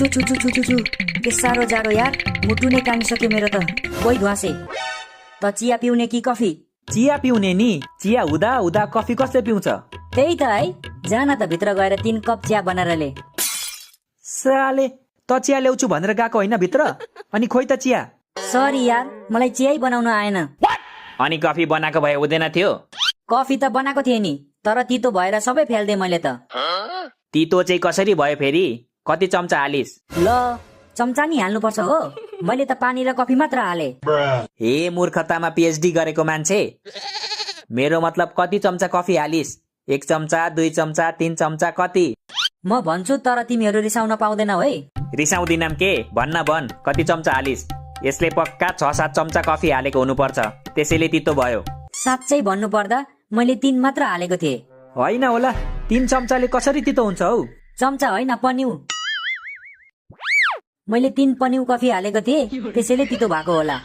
छु छु छु छु छु छु के साह्रो जाडो यार, मुटु नै कामिसक्यो मेरो त। ओइ ध्वासे, त चिया पिउने कि कफी? चिया पिउने नि। चिया हुँदा हुँदा कफी कसले पिउँछ? त्यही त है, जान त भित्र गएर 3 कप चिया बनाएर ले। साले, त चिया ल्याउँछु भनेर गएको होइन भित्र? अनि खोइ त चिया। सरी यार, मलाई चियै बनाउन आएन। अनि कफी बनाएको भए हुँदैन थियो? कफी त बनाएको थिएँ नि, तर तितो भएर सबै फ्याल्दे मैले त। तितो चाहिँ कसरी भयो फेरि? कति चम्चा हालिस? ल, चम्चा नि हाल्नुपर्छ हो? मैले त पानी र कफी मात्र हाले। हे मूर्खतामा पिएचडी गरेको मान्छे, मेरो मतलब कति चम्चा कफी हालिस? 1 चम्चा, 2 चम्चा, 3 चम्चा कति? म भन्छु तर तिमीहरू रिसाउन पाउँदैनौ है। रिसाउँदिनम के? भन्न भन, कति चम्चा हालिस? यसले पक्का 6-7 चम्चा कफी हालेको हुनुपर्छ, त्यसैले तितो भयो। साँच्चै भन्नु पर्दा मैले 3 मात्र हालेको थिएँ। होइन होला, 3 चम्चाले कसरी तितो हुन्छ हौ? चम्चा होइन, पन्यु। मैले 3 पन्यु कफी हालेको थिएँ, त्यसैले तितो भएको होला।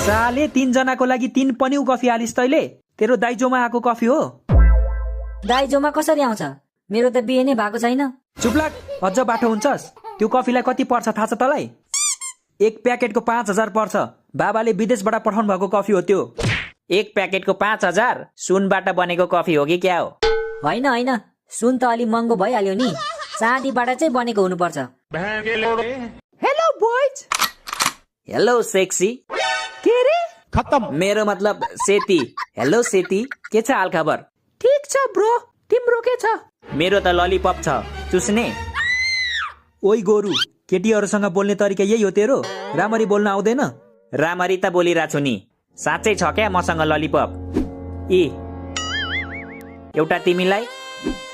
साले, 3 जनाको लागि 3 पन्यु कफी हालिस तैले? तेरो दाइजोमा आएको कफी हो? दाइजोमा कसरी आउँछ? मेरो त बिहे नै भएको छैन। चुप्लाक, अझ बाटो हुन्छस्? त्यो कफीलाई कति पर्छ थाहा छ तँलाई? 1 प्याकेटको 5000 पर्छ। बाबाले विदेशबाट पठाउनु भएको कफी हो त्यो। 1 प्याकेटको 5000? सुनबाट बनेको कफी हो कि क्या हो? होइन होइन, सुन त अलि महँगो भइहाल्यो नि, चाँदीबाट चाहिँ बनेको हुनुपर्छ। Hello boys. Hello sexy. के रे? खत्तम। मेरो मतलब सेती। हेलो सेती, के छ हाल खबर? ठीक छ ब्रो, तिम्रो के छ? मेरो त ललिपप छ, चुस्ने। ओइ गोरु, केटीहरूसँग बोल्ने तरिका यही हो तेरो? रामरी बोल्न आउँदैन? रामरी त बोलिरहेछु नि। साँच्चै छ क्या मसँग ललिपप? एउटा तिमीलाई,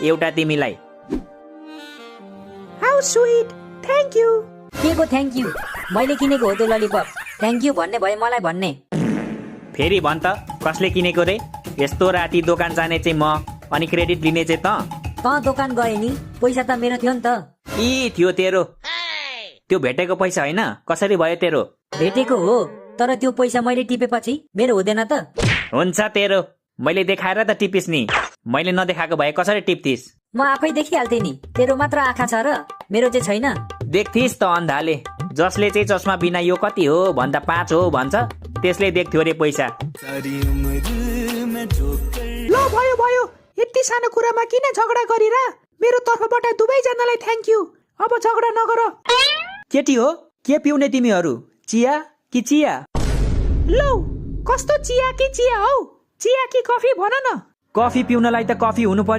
एउटा तिमीलाई। How sweet, thank you. के को थ्याङ्क यू? मैले किनेको हो त्यो ललिपप। थ्याङ्क यू भन्ने भए मलाई भन्ने। फेरि भन् त, कसले किनेको रे? यस्तो राति दोकान जाने चाहिँ म, अनि क्रेडिट लिने चाहिँ त दोकान गए नि, पैसा त मेरो थियो नि त। थियो तेरो। त्यो भेटेको पैसा होइन, कसरी भयो तेरो? भेटेको हो, तर त्यो पैसा मैले टिपेपछि मेरो हुँदैन त? हुन्छ तेरो, मैले देखाएर त टिपिस नि। मैले नदेखाएको भए कसरी टिप्थिस? म आफै देखिहाल्थे नि, तेरो मात्र आँखा छ र मेरो चाहिँ छैन। देख्थिस त अन्धाले, जसले चाहिँ चस्मा बिना यो कति हो भन्दा 5 हो भन्छ, त्यसले देख्थ्यो रे पैसा। ल भयो भयो, यति सानो कुरामा किन झगडा गरिरा? मेरो तर्फबाट दुवैजनालाई थ्याङ्क यू। अब झगडा नगर। केटी हो, के पिउने तिमीहरू? चिया कि चिया? लौ, कस्तो चिया कि चिया हौ? चिया कि कफी भन न? कफी पिउनलाई त कफी हुनु पर्यो।